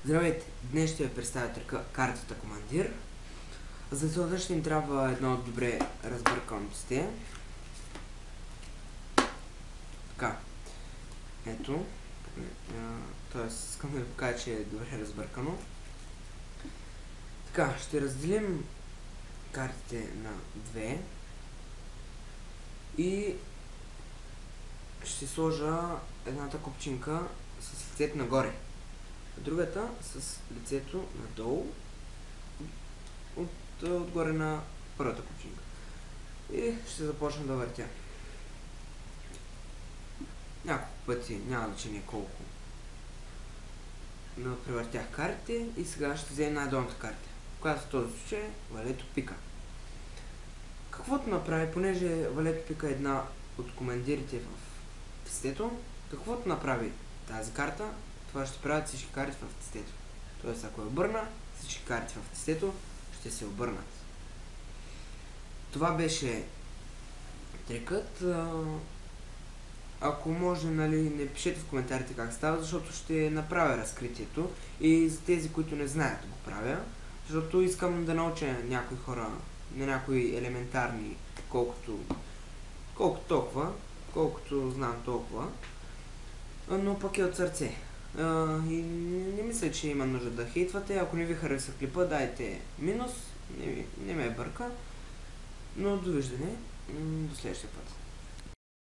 Здравейте! Днес ще ви представя картата Командир. За целта ще ни трябва едно добре разбъркано досие. Така. Ето. Тоест, искам да ви покажа, че е добре разбъркано. Така, ще разделим картите на две. И ще сложа едната купчинка с лицето нагоре. Другата с лицето надолу, отгоре на първата купчинка. И ще започна да въртя. Няколко пъти, няма значение колко. Но превъртях картите и сега ще взема най-долната карта, която в този случай е валето пика. Каквото направи, понеже валето пика е една от командирите в тестето, каквото направи тази карта, това ще правят всички карти в тестето. Тоест, ако е обърна, всички карти в тестето ще се обърнат. Това беше трикът. Ако може, не пишете в коментарите как става, защото ще направя разкритието и за тези, които не знаят, го правя. Защото искам да науча някои хора на някои елементарни, колкото толкова, колкото знам толкова, но пък е от сърце. И не мисля, че има нужда да хейтвате. Ако не ви хареса клипа, дайте минус, не ме бърка. Но довиждане, до следващия път.